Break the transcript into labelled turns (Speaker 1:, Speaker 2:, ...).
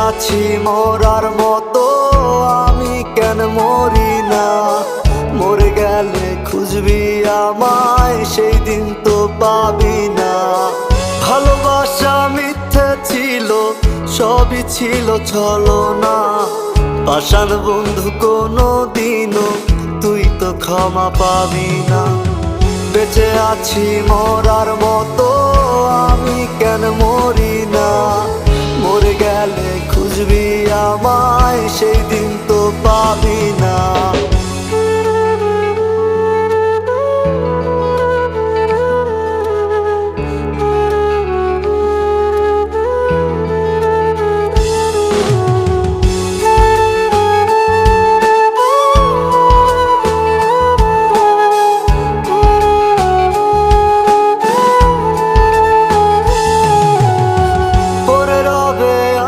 Speaker 1: আছি মরার মতো, আমি কেন মরি না? মরে গেলে খুঁজবি আমায়, সেই দিন তো পাবি না। ভালোবাসা মিথ্যে ছিল, সবই ছিল ছলনা। পাষাণ বন্ধু কোনো দিনও তুই তো ক্ষমা পাবি না। বেঁচে আছি মরার মতো, আমি কেন মরি না? মরে গেলে খুঁজবি আমায়, সেই দিন তো পাবি